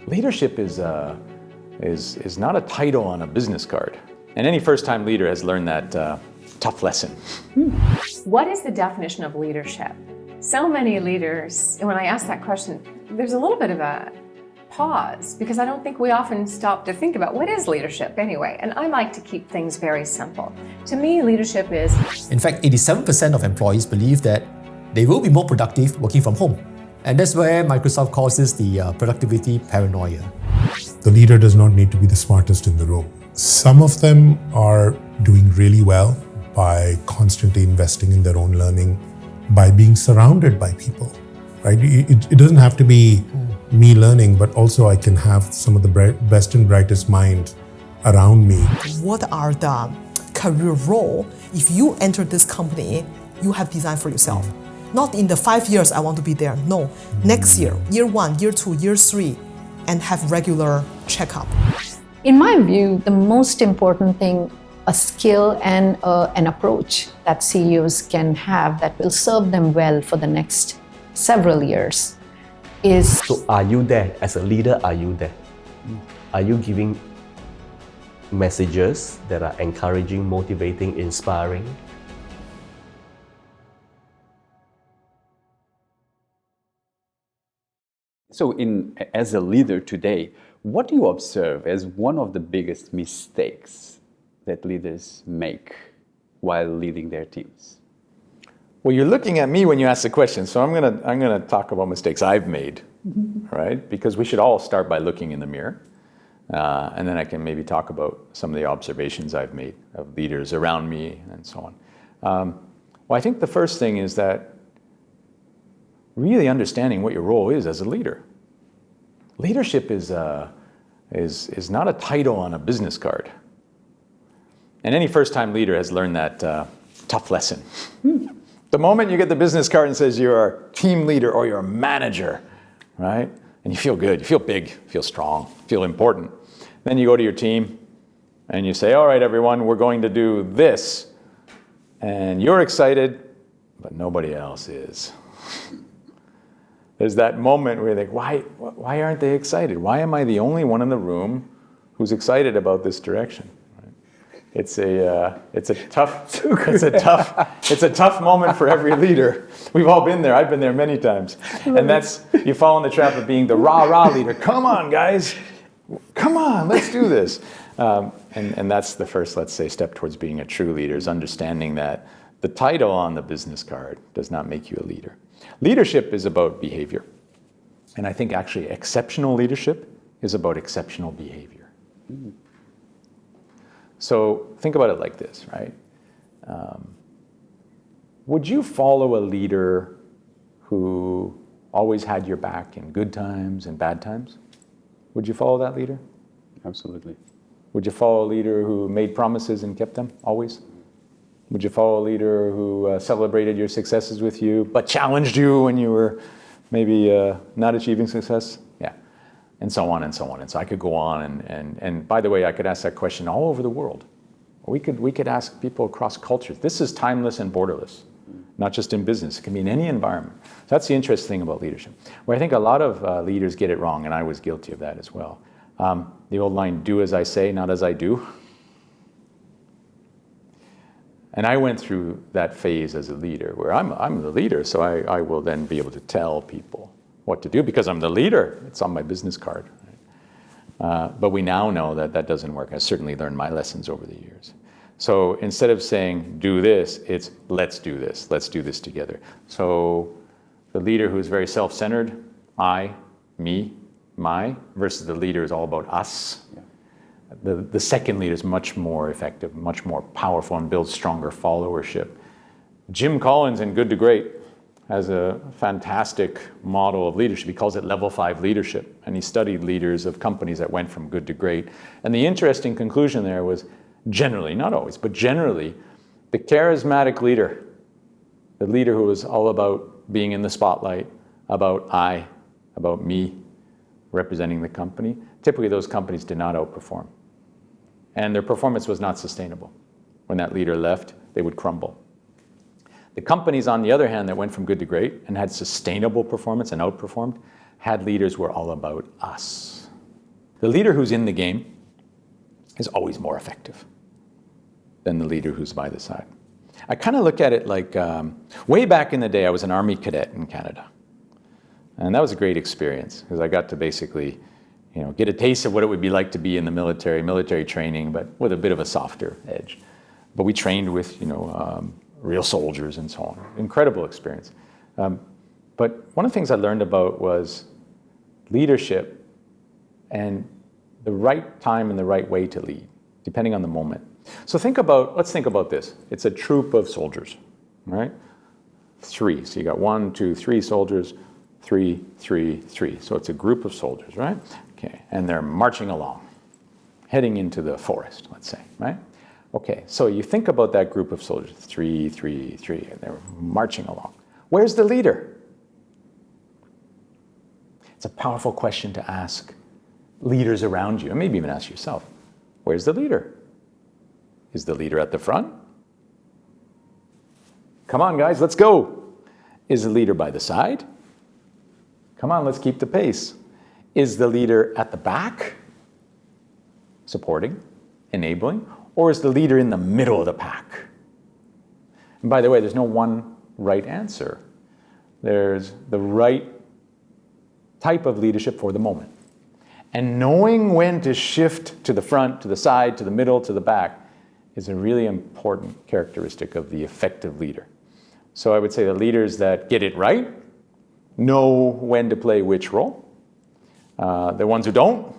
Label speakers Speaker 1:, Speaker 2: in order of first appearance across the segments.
Speaker 1: Leadership is not a title on a business card. And any first-time leader has learned that tough lesson.
Speaker 2: What is the definition of leadership? So many leaders, when I ask that question, there's a little bit of a pause because I don't think we often stop to think about what is leadership anyway. And I like to keep things very simple. To me, leadership is...
Speaker 3: In fact, 87% of employees believe that they will be more productive working from home. And that's where Microsoft calls this the productivity paranoia.
Speaker 4: The leader does not need to be the smartest in the room. Some of them are doing really well by constantly investing in their own learning, by being surrounded by people, right? It doesn't have to be me learning, but also I can have some of the best and brightest minds around me.
Speaker 5: What are the career role if you enter this company you have designed for yourself? Not in the 5 years I want to be there, no. Next year, year 1, year 2, year 3, and have regular checkup.
Speaker 6: In my view, the most important thing, a skill and an approach that CEOs can have that will serve them well for the next several years is...
Speaker 7: So are you there? As a leader, are you there? Are you giving messages that are encouraging, motivating, inspiring?
Speaker 8: So as a leader today, what do you observe as one of the biggest mistakes that leaders make while leading their teams?
Speaker 1: Well, you're looking at me when you ask the question, so I'm gonna talk about mistakes I've made, right? Because we should all start by looking in the mirror, and then I can maybe talk about some of the observations I've made of leaders around me and so on. Well, I think the first thing is that really understanding what your role is as a leader. Leadership is not a title on a business card. And any first-time leader has learned that tough lesson. The moment you get the business card and says you're a team leader or you're a manager, right? And you feel good, you feel big, you feel strong, you feel important. Then you go to your team and you say, all right, everyone, we're going to do this. And you're excited, but nobody else is. There's that moment where you think, why aren't they excited? Why am I the only one in the room who's excited about this direction? It's a tough moment for every leader. We've all been there. I've been there many times. And you fall in the trap of being the rah-rah leader. Come on, guys. Come on, let's do this. And that's the first, let's say, step towards being a true leader, is understanding that the title on the business card does not make you a leader. Leadership is about behavior. And I think actually exceptional leadership is about exceptional behavior. So think about it like this, right? Would you follow a leader who always had your back in good times and bad times? Would you follow that leader?
Speaker 8: Absolutely.
Speaker 1: Would you follow a leader who made promises and kept them always? Would you follow a leader who celebrated your successes with you, but challenged you when you were maybe not achieving success? Yeah, and so on and so on. And so I could go on, and by the way, I could ask that question all over the world. We could ask people across cultures. This is timeless and borderless, not just in business. It can be in any environment. So that's the interesting thing about leadership, where I think a lot of leaders get it wrong, and I was guilty of that as well. The old line, do as I say, not as I do. And I went through that phase as a leader, where I'm the leader, so I will then be able to tell people what to do because I'm the leader. It's on my business card. Right? But we now know that that doesn't work. I certainly learned my lessons over the years. So instead of saying, do this, it's let's do this. Let's do this together. So the leader who is very self-centered, I, me, my, versus the leader is all about us. Yeah. The second leader is much more effective, much more powerful, and builds stronger followership. Jim Collins in Good to Great has a fantastic model of leadership. He calls it level 5 leadership. And he studied leaders of companies that went from good to great. And the interesting conclusion there was generally, not always, but generally, the charismatic leader, the leader who was all about being in the spotlight, about I, about me, representing the company, typically those companies did not outperform. And their performance was not sustainable. When that leader left, they would crumble. The companies, on the other hand, that went from good to great and had sustainable performance and outperformed, had leaders who were all about us. The leader who's in the game is always more effective than the leader who's by the side. I kind of look at it like, way back in the day, I was an Army cadet in Canada. And that was a great experience because I got to basically, get a taste of what it would be like to be in the military training, but with a bit of a softer edge. But we trained with, real soldiers and so on. Incredible experience. But one of the things I learned about was leadership and the right time and the right way to lead, depending on the moment. So let's think about this. It's a troop of soldiers, right? 3. So you got 1, 2, 3 soldiers, 3, 3, 3. So it's a group of soldiers, right? Okay, and they're marching along, heading into the forest, let's say, right? Okay, so you think about that group of soldiers, 3, 3, 3, and they're marching along. Where's the leader? It's a powerful question to ask leaders around you, and maybe even ask yourself. Where's the leader? Is the leader at the front? Come on, guys, let's go. Is the leader by the side? Come on, let's keep the pace. Is the leader at the back, supporting, enabling, or is the leader in the middle of the pack? And by the way, there's no one right answer. There's the right type of leadership for the moment. And knowing when to shift to the front, to the side, to the middle, to the back is a really important characteristic of the effective leader. So I would say the leaders that get it right know when to play which role. The ones who don't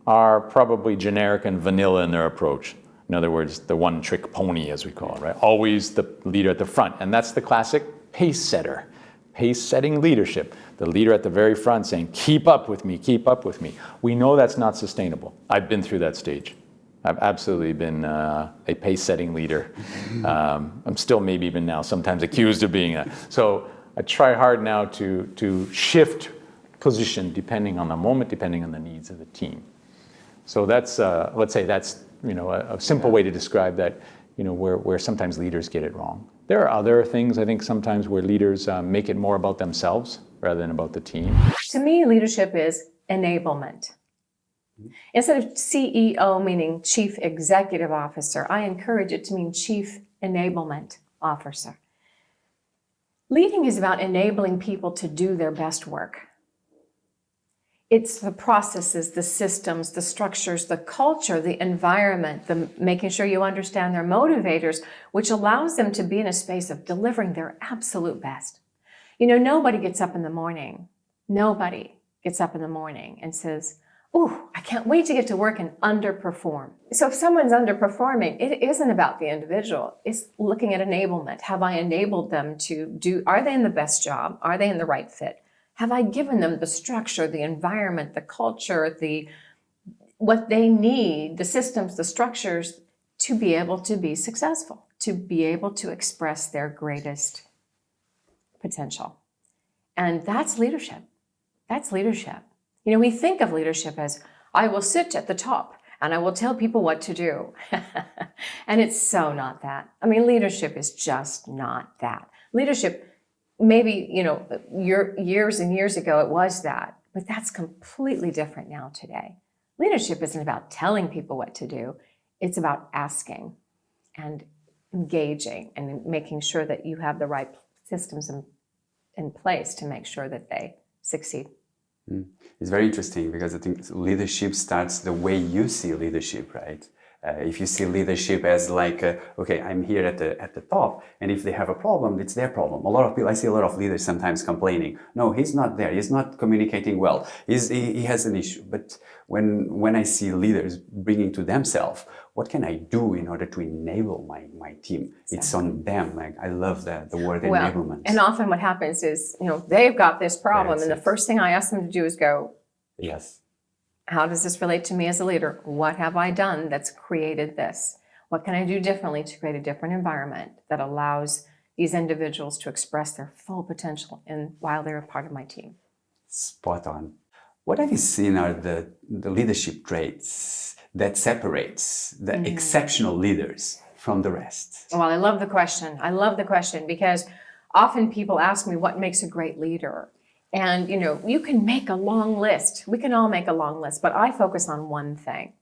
Speaker 1: are probably generic and vanilla in their approach. In other words, the one-trick pony, as we call it, right? Always the leader at the front. And that's the classic pace setter, pace-setting leadership. The leader at the very front saying, keep up with me, keep up with me. We know that's not sustainable. I've been through that stage. I've absolutely been a pace-setting leader. I'm still maybe even now sometimes accused of being that. So I try hard now to shift position depending on the moment, depending on the needs of the team. So that's, let's say that's, a simple way to describe that, where sometimes leaders get it wrong. There are other things, I think, sometimes where leaders make it more about themselves rather than about the team.
Speaker 2: To me, leadership is enablement. Instead of CEO meaning Chief Executive Officer, I encourage it to mean Chief Enablement Officer. Leading is about enabling people to do their best work. It's the processes, the systems, the structures, the culture, the environment, the making sure you understand their motivators, which allows them to be in a space of delivering their absolute best. Nobody gets up in the morning. Nobody gets up in the morning and says, "Ooh, I can't wait to get to work and underperform." So if someone's underperforming, it isn't about the individual. It's looking at enablement. Have I enabled them are they in the best job? Are they in the right fit? Have I given them the structure, the environment, the culture, what they need, the systems, the structures to be able to be successful, to be able to express their greatest potential? And that's leadership. That's leadership. We think of leadership as, I will sit at the top and I will tell people what to do. And it's so not that. Leadership is just not that. Leadership, maybe, years and years ago it was that, but that's completely different now today. Leadership isn't about telling people what to do. It's about asking and engaging and making sure that you have the right systems in place to make sure that they succeed.
Speaker 8: It's very interesting because I think leadership starts the way you see leadership, right? If you see leadership as like, okay, I'm here at the top, and if they have a problem, it's their problem. I see a lot of leaders sometimes complaining, no, he's not there, he's not communicating well, he has an issue. But when I see leaders bringing to themselves, what can I do in order to enable my team? It's on them. I love the word enablement.
Speaker 2: And often what happens is, they've got this problem, and the first thing I ask them to do is go,
Speaker 8: yes.
Speaker 2: How does this relate to me as a leader? What have I done that's created this? What can I do differently to create a different environment that allows these individuals to express their full potential while they're a part of my team?
Speaker 8: Spot on. What have you seen are the leadership traits that separates the exceptional leaders from the rest?
Speaker 2: Well, I love the question. Because often people ask me what makes a great leader. And, you can make a long list. We can all make a long list, but I focus on one thing.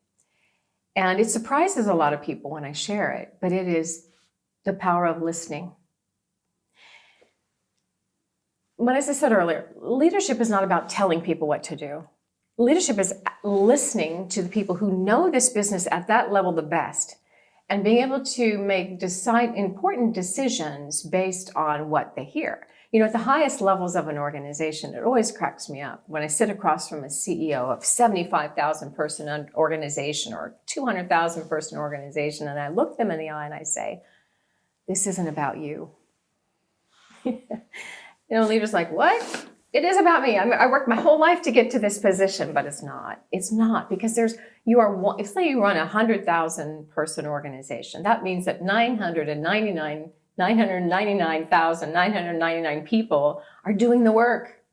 Speaker 2: And it surprises a lot of people when I share it, but it is the power of listening. But as I said earlier, leadership is not about telling people what to do. Leadership is listening to the people who know this business at that level the best and being able to decide important decisions based on what they hear. At the highest levels of an organization, it always cracks me up when I sit across from a CEO of 75,000 person organization or 200,000 person organization, and I look them in the eye and I say, this isn't about you. Leaders like, what? It is about me. I worked my whole life to get to this position, but it's not. It's not, because say you run a 100,000 person organization, that means that 999,999 people are doing the work.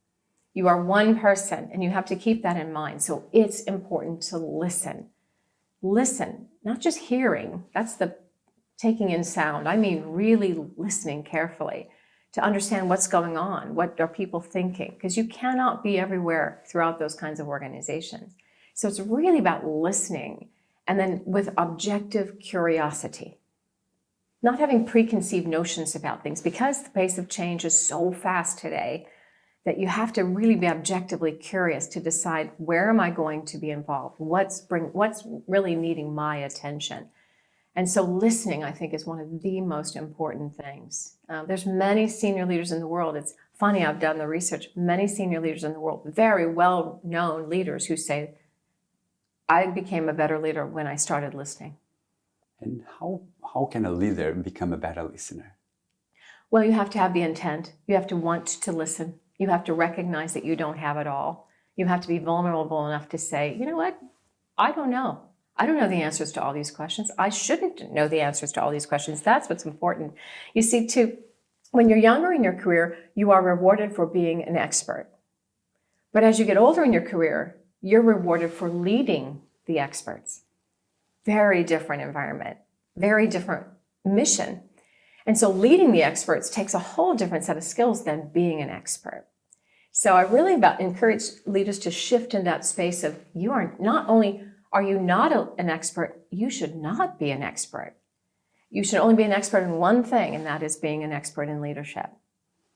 Speaker 2: You are one person, and you have to keep that in mind. So it's important to listen. Listen, not just hearing. That's the taking in sound. I mean really listening carefully to understand what's going on, what are people thinking, because you cannot be everywhere throughout those kinds of organizations. So it's really about listening, and then with objective curiosity. Not having preconceived notions about things, because the pace of change is so fast today that you have to really be objectively curious to decide, where am I going to be involved? What's really needing my attention? And so listening, I think, is one of the most important things. There's many senior leaders in the world. It's funny, I've done the research, many senior leaders in the world, very well-known leaders who say, I became a better leader when I started listening.
Speaker 8: And how can a leader become a better listener?
Speaker 2: Well, you have to have the intent. You have to want to listen. You have to recognize that you don't have it all. You have to be vulnerable enough to say, you know what? I don't know. I don't know the answers to all these questions. I shouldn't know the answers to all these questions. That's what's important. You see, when you're younger in your career, you are rewarded for being an expert. But as you get older in your career, you're rewarded for leading the experts. Very different environment, very different mission. And so leading the experts takes a whole different set of skills than being an expert. So I really encourage leaders to shift in that space of, you are not only are you not an expert, you should not be an expert. You should only be an expert in one thing, and that is being an expert in leadership.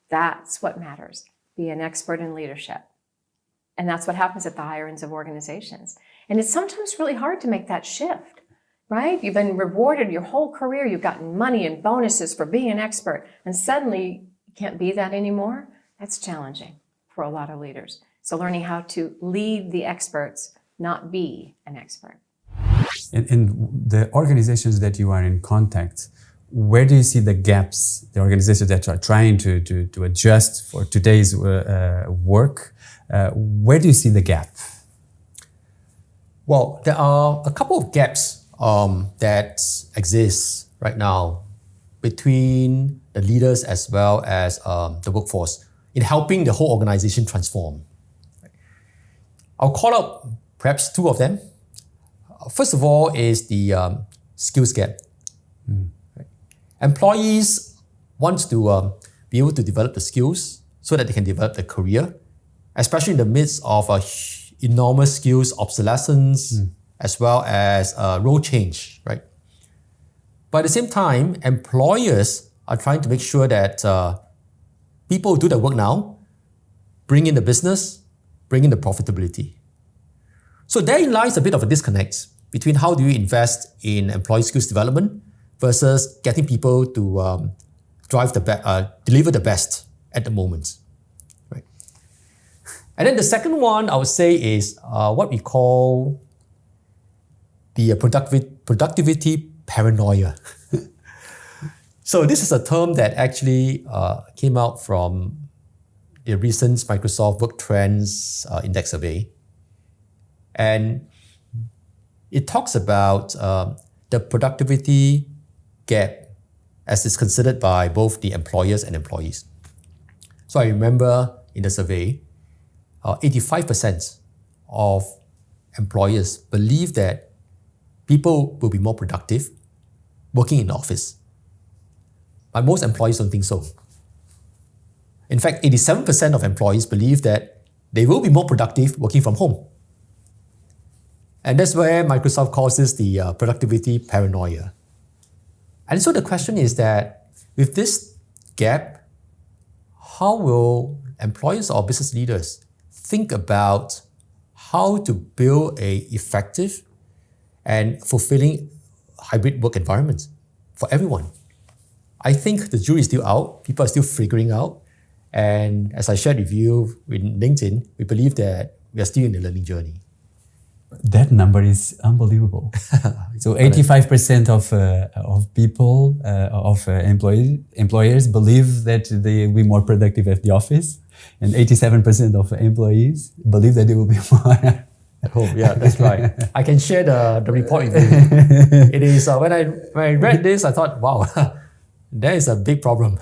Speaker 2: That's what matters. Be an expert in leadership. And that's what happens at the higher ends of organizations. And it's sometimes really hard to make that shift, right? You've been rewarded your whole career. You've gotten money and bonuses for being an expert. And suddenly you can't be that anymore. That's challenging for a lot of leaders. So learning how to lead the experts, not be an expert.
Speaker 9: In the organizations that you are in contact, where do you see the gaps, the organizations that are trying to adjust for today's work? Where do you see the gap?
Speaker 3: Well, there are a couple of gaps that exist right now between the leaders as well as the workforce in helping the whole organization transform. I'll call out perhaps two of them. First of all is the skills gap. Employees want to be able to develop the skills so that they can develop their career, especially in the midst of enormous skills obsolescence as well as role change, right? But at the same time, employers are trying to make sure that people do their work now, bring in the business, bring in the profitability. So therein lies a bit of a disconnect between how do you invest in employee skills development versus getting people to deliver the best at the moment. Right? And then the second one I would say is what we call the productivity paranoia. So this is a term that actually came out from the recent Microsoft Work Trends Index survey. And it talks about the productivity gap as is considered by both the employers and employees. So I remember in the survey, 85% of employers believe that people will be more productive working in the office. But most employees don't think so. In fact, 87% of employees believe that they will be more productive working from home. And that's where Microsoft calls this the productivity paranoia. And so the question is that with this gap, how will employers or business leaders think about how to build a effective and fulfilling hybrid work environment for everyone? I think the jury is still out. People are still figuring out. And as I shared with you in LinkedIn, we believe that we are still in the learning journey.
Speaker 9: That number is unbelievable. So 85% of people, employers believe that they will be more productive at the office, and 87% of employees believe that they will be more
Speaker 3: at home. Yeah, that's right. I can share the report with you. It is when I read this, I thought, wow, that is a big problem.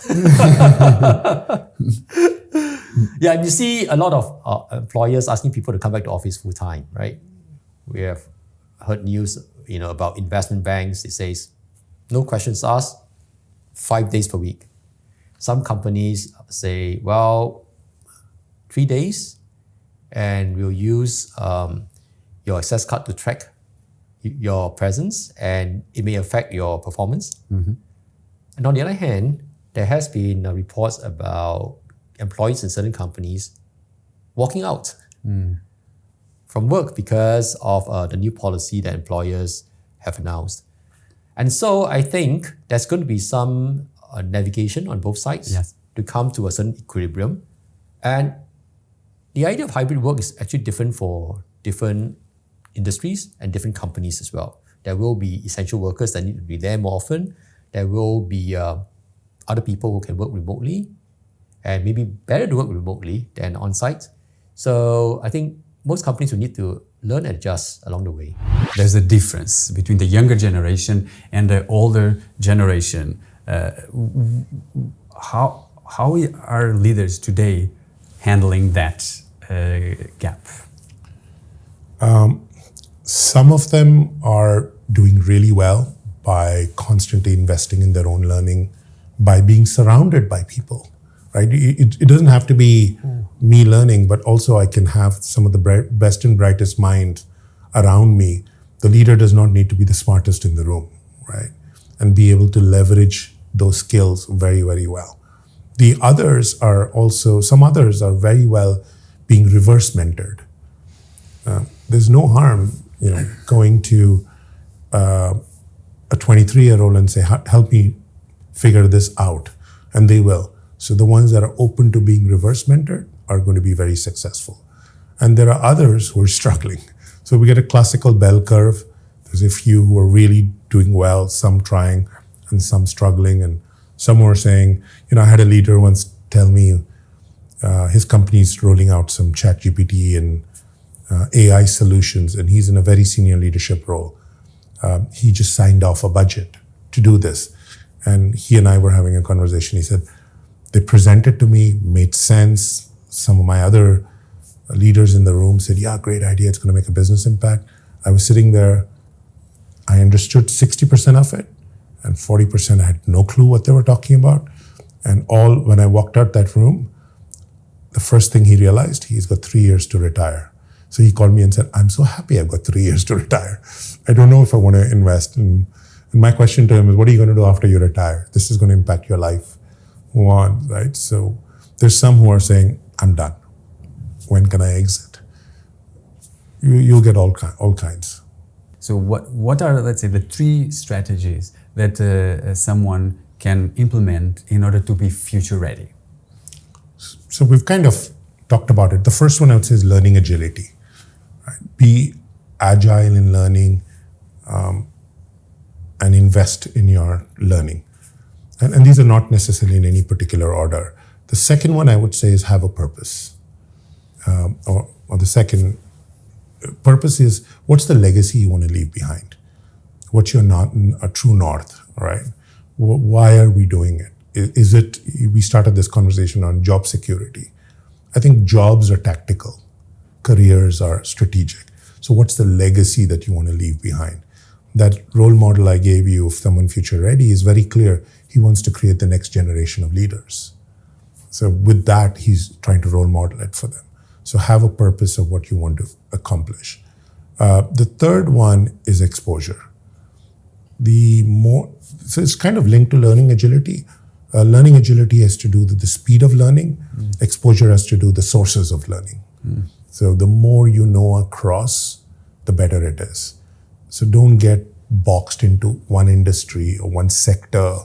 Speaker 3: Yeah, and you see a lot of employers asking people to come back to office full time, right? We have heard news, about investment banks. It says, no questions asked, 5 days per week. Some companies say, well, 3 days, and we'll use your access card to track your presence, and it may affect your performance.
Speaker 9: Mm-hmm.
Speaker 3: And on the other hand, there has been reports about employees in certain companies walking out from work because of the new policy that employers have announced. And so I think there's going to be some navigation on both sides to come to a certain equilibrium. And the idea of hybrid work is actually different for different industries and different companies as well. There will be essential workers that need to be there more often. There will be other people who can work remotely, and maybe better to work remotely than on-site. So I think most companies will need to learn and adjust along the way.
Speaker 9: There's a difference between the younger generation and the older generation. How are leaders today handling that gap?
Speaker 4: Some of them are doing really well by constantly investing in their own learning, by being surrounded by people, right? It doesn't have to be me learning, but also I can have some of the best and brightest minds around me. The leader does not need to be the smartest in the room, right? And be able to leverage those skills very, very well. Some others are very well being reverse mentored. There's no harm, going to a 23-year-old and say, help me figure this out. And they will. So the ones that are open to being reverse mentored are going to be very successful. And there are others who are struggling. So we get a classical bell curve. There's a few who are really doing well, some trying and some struggling. And some who are saying, I had a leader once tell me his company's rolling out some ChatGPT and AI solutions, and he's in a very senior leadership role. He just signed off a budget to do this. And he and I were having a conversation. He said, they presented to me, made sense. Some of my other leaders in the room said, yeah, great idea. It's going to make a business impact. I was sitting there. I understood 60% of it, and 40% I had no clue what they were talking about. And when I walked out that room, the first thing he realized, he's got 3 years to retire. So he called me and said, I'm so happy I've got 3 years to retire. I don't know if I want to invest. And my question to him is, what are you going to do after you retire? This is going to impact your life. One, right? So there's some who are saying, I'm done. When can I exit? You'll get all kinds.
Speaker 9: So what are, let's say, the 3 strategies that someone can implement in order to be future ready?
Speaker 4: So we've kind of talked about it. The first one I would say is learning agility. Right? Be agile in learning and invest in your learning. And these are not necessarily in any particular order. The second one I would say is have a purpose. Or the second purpose is, what's the legacy you want to leave behind? What's your a true north, right? Why are we doing it? Is it, we started this conversation on job security. I think jobs are tactical. Careers are strategic. So what's the legacy that you want to leave behind? That role model I gave you of someone future ready is very clear. He wants to create the next generation of leaders, So with that, he's trying to role model it for them. So have a purpose of what you want to accomplish. The third one is exposure. So it's kind of linked to learning agility. Learning agility has to do with the speed of learning. Exposure has to do with the sources of learning. So the more you know across, the better it is. So don't get boxed into one industry or one sector.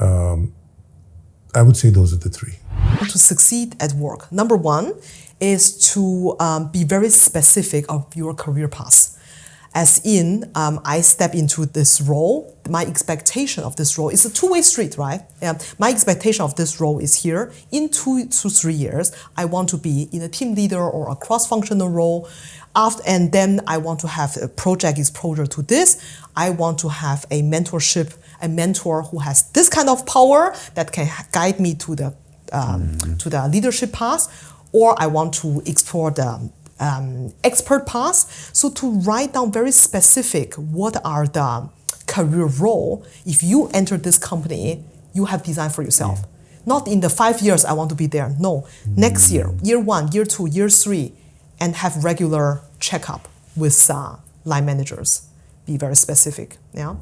Speaker 4: I would say those are the three.
Speaker 5: To succeed at work, number one is to be very specific of your career path. As in, I step into this role, my expectation of this role is a two-way street, right? My expectation of this role is here. In 2 to 3 years, I want to be in a team leader or a cross-functional role. And then I want to have a project exposure to this. I want to have a mentor who has this kind of power that can guide me to the leadership path. Or I want to explore the expert path. So to write down very specific what are the career role. If you enter this company, you have designed for yourself. Not in the 5 years I want to be there. No, next year, year 1, year 2, year 3, and have regular checkup with line managers. Be very specific. Yeah,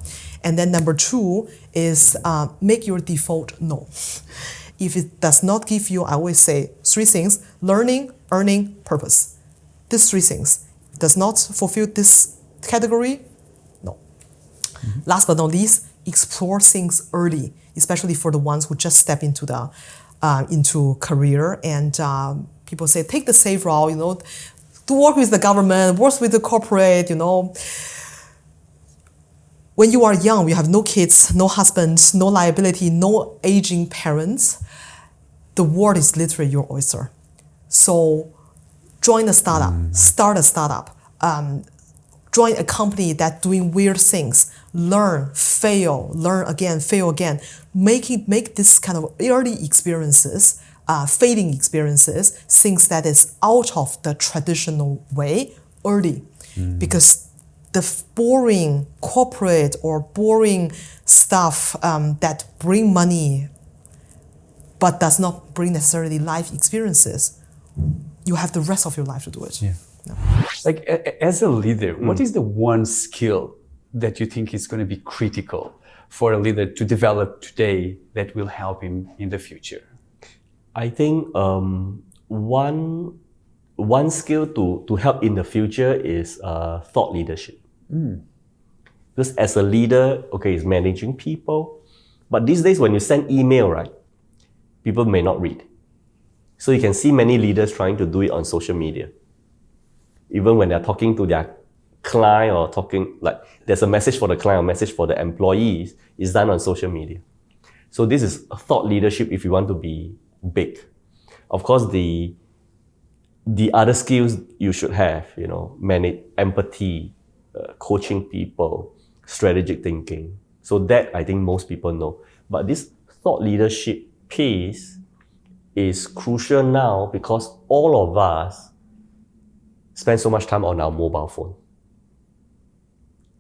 Speaker 5: and then number 2 is make your default no. If it does not give you, I always say 3 things: learning, earning, purpose. These 3 things does not fulfill this category, no. Last but not least, explore things early, especially for the ones who just step into the into career. And people say, take the safe route, to work with the government, work with the corporate, When you are young, you have no kids, no husband, no liability, no aging parents. The world is literally your oyster. So join a startup, start a startup, join a company that's doing weird things, learn, fail, learn again, fail again. Make this kind of early experiences, failing experiences, things that is out of the traditional way early. Because the boring corporate or boring stuff that bring money but does not bring necessarily life experiences, you have the rest of your life to do it.
Speaker 9: Yeah.
Speaker 8: Like as a leader, what is the one skill that you think is going to be critical for a leader to develop today that will help him in the future?
Speaker 7: I think one skill to help in the future is thought leadership. Because as a leader, okay, it's managing people, but these days when you send email, right, people may not read. So you can see many leaders trying to do it on social media. Even when they're talking to their client or talking, like there's a message for the client or message for the employees, is done on social media. So this is a thought leadership if you want to be big. Of course, the other skills you should have, manage empathy, coaching people, strategic thinking. So that I think most people know. But this thought leadership piece is crucial now because all of us spend so much time on our mobile phone,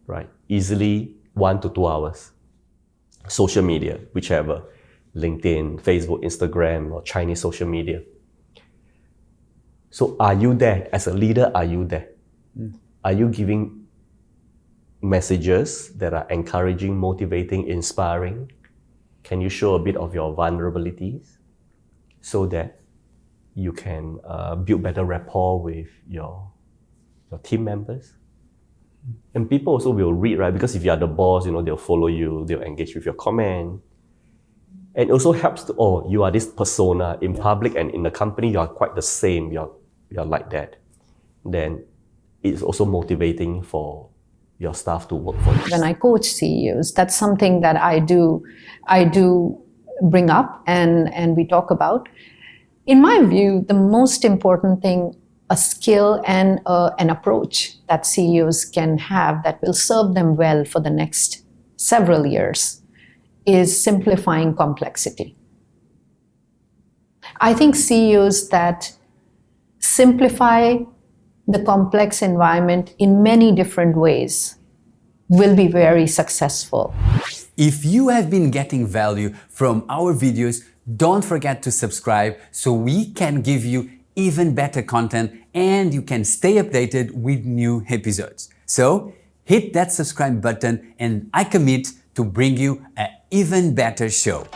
Speaker 7: right? Easily 1 to 2 hours. Social media, whichever, LinkedIn, Facebook, Instagram, or Chinese social media. So are you there? As a leader, are you there? Are you giving messages that are encouraging, motivating, inspiring? Can you show a bit of your vulnerabilities so that you can build better rapport with your team members? And people also will read, right? Because if you are the boss, they'll follow you, they'll engage with your comment. And it also helps to, you are this persona in public and in the company, you are quite the same, you're like that. Then it's also motivating for your staff to work for you.
Speaker 6: When I coach CEOs, that's something that I do bring up and we talk about. In my view, the most important thing, a skill and an approach that CEOs can have that will serve them well for the next several years is simplifying complexity. I think CEOs that simplify the complex environment in many different ways will be very successful.
Speaker 10: If you have been getting value from our videos,
Speaker 9: don't forget to subscribe so we can give you even better content and you can stay updated with new episodes. So hit that subscribe button and I commit to bring you an even better show.